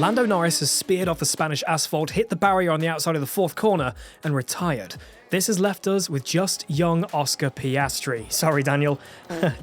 Lando Norris has speared off the Spanish asphalt, hit the barrier on the outside of the fourth corner, and retired. This has left us with just young Oscar Piastri. Sorry, Daniel.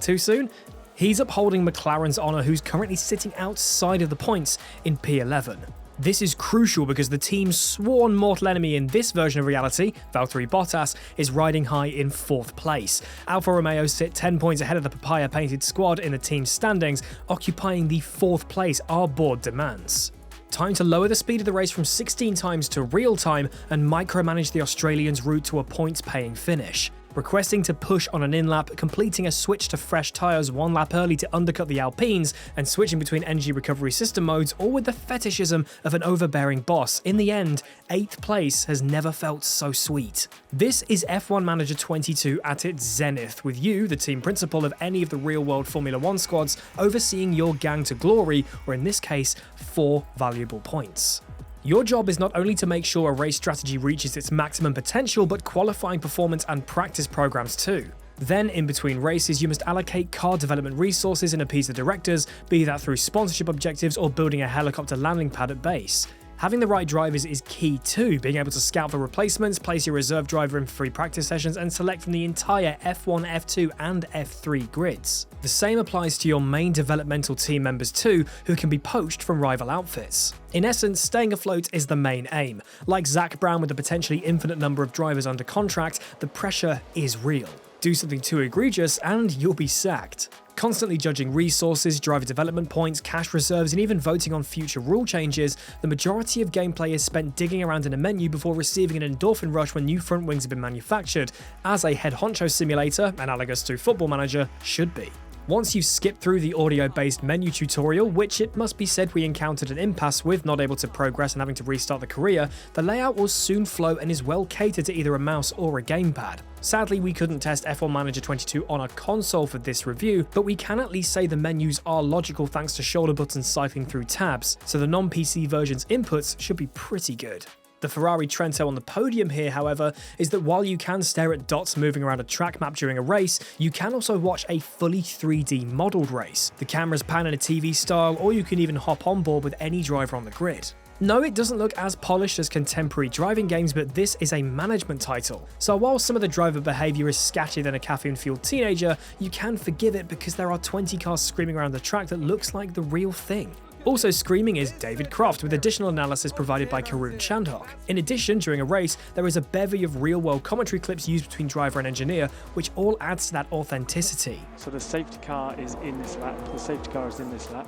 Too soon? He's upholding McLaren's honour, who's currently sitting outside of the points in P11. This is crucial because the team's sworn mortal enemy in this version of reality, Valtteri Bottas, is riding high in 4th place. Alfa Romeo sit 10 points ahead of the papaya-painted squad in the team's standings, occupying the 4th place our board demands. Time to lower the speed of the race from 16 times to real time and micromanage the Australians' route to a points-paying finish. Requesting to push on an in-lap, completing a switch to fresh tyres 1 lap early to undercut the Alpines, and switching between energy recovery system modes, all with the fetishism of an overbearing boss. In the end, 8th place has never felt so sweet. This is F1 Manager 22 at its zenith, with you, the team principal of any of the real-world Formula 1 squads, overseeing your gang to glory, or in this case, 4 valuable points. Your job is not only to make sure a race strategy reaches its maximum potential, but qualifying performance and practice programs too. Then, in between races, you must allocate car development resources and appease the directors, be that through sponsorship objectives or building a helicopter landing pad at base. Having the right drivers is key too, being able to scout for replacements, place your reserve driver in free practice sessions, and select from the entire F1, F2, and F3 grids. The same applies to your main developmental team members too, who can be poached from rival outfits. In essence, staying afloat is the main aim. Like Zach Brown with a potentially infinite number of drivers under contract, the pressure is real. Do something too egregious and you'll be sacked. Constantly judging resources, driver development points, cash reserves, and even voting on future rule changes, the majority of gameplay is spent digging around in a menu before receiving an endorphin rush when new front wings have been manufactured, as a head honcho simulator, analogous to Football Manager, should be. Once you've skipped through the audio-based menu tutorial, which it must be said we encountered an impasse with, not able to progress and having to restart the career, the layout will soon flow and is well catered to either a mouse or a gamepad. Sadly, we couldn't test F1 Manager 22 on a console for this review, but we can at least say the menus are logical thanks to shoulder buttons cycling through tabs, so the non-PC version's inputs should be pretty good. The Ferrari Trento on the podium here, however, is that while you can stare at dots moving around a track map during a race, you can also watch a fully 3D modelled race. The cameras pan in a TV style, or you can even hop on board with any driver on the grid. No, it doesn't look as polished as contemporary driving games, but this is a management title. So while some of the driver behaviour is scattier than a caffeine-fueled teenager, you can forgive it because there are 20 cars screaming around the track that looks like the real thing. Also screaming is David Croft, with additional analysis provided by Karun Chandhok. In addition, during a race, there is a bevy of real-world commentary clips used between driver and engineer, which all adds to that authenticity. So the safety car is in this lap, the safety car is in this lap.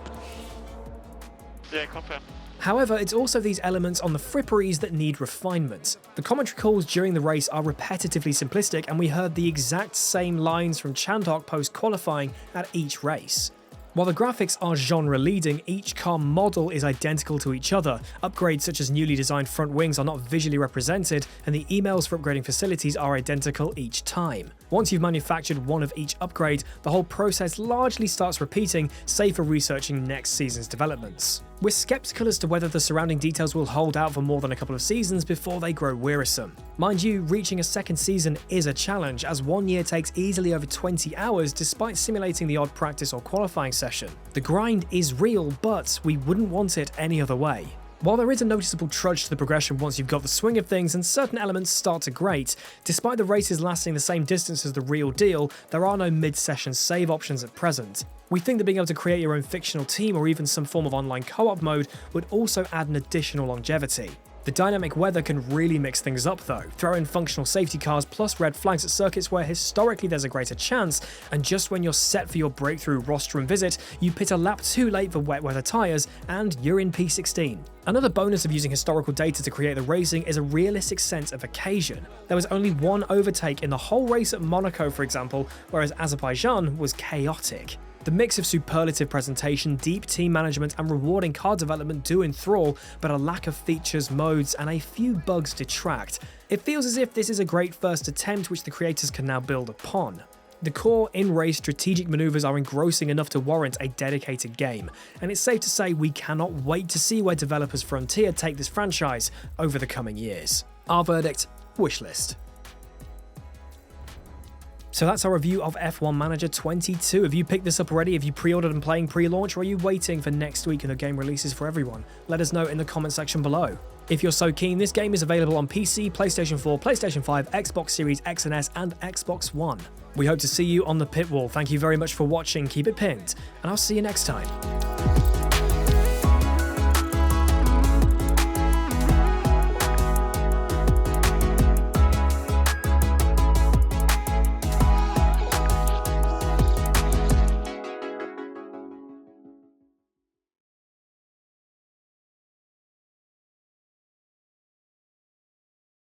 Yeah, confirm. However, it's also these elements on the fripperies that need refinement. The commentary calls during the race are repetitively simplistic, and we heard the exact same lines from Chandhok post-qualifying at each race. While the graphics are genre-leading, each car model is identical to each other. Upgrades such as newly designed front wings are not visually represented, and the emails for upgrading facilities are identical each time. Once you've manufactured one of each upgrade, the whole process largely starts repeating, save for researching next season's developments. We're skeptical as to whether the surrounding details will hold out for more than a couple of seasons before they grow wearisome. Mind you, reaching a second season is a challenge, as 1 year takes easily over 20 hours despite simulating the odd practice or qualifying session. The grind is real, but we wouldn't want it any other way. While there is a noticeable trudge to the progression once you've got the swing of things and certain elements start to grate, despite the races lasting the same distance as the real deal, there are no mid-session save options at present. We think that being able to create your own fictional team or even some form of online co-op mode would also add an additional longevity. The dynamic weather can really mix things up though. Throw in functional safety cars plus red flags at circuits where historically there's a greater chance, and just when you're set for your breakthrough rostrum visit, you pit a lap too late for wet weather tyres and you're in P16. Another bonus of using historical data to create the racing is a realistic sense of occasion. There was only one overtake in the whole race at Monaco, for example, whereas Azerbaijan was chaotic. The mix of superlative presentation, deep team management, and rewarding car development do enthrall, but a lack of features, modes, and a few bugs detract. It feels as if this is a great first attempt which the creators can now build upon. The core in-race strategic maneuvers are engrossing enough to warrant a dedicated game, and it's safe to say we cannot wait to see where developers Frontier take this franchise over the coming years. Our verdict: wishlist. So that's our review of F1 Manager 22. Have you picked this up already? Have you pre-ordered and playing pre-launch, or are you waiting for next week when the game releases for everyone? Let us know in the comment section below. If you're so keen, this game is available on PC, PlayStation 4, PlayStation 5, Xbox Series X and S, and Xbox One. We hope to see you on the pit wall. Thank you very much for watching, keep it pinned, and I'll see you next time.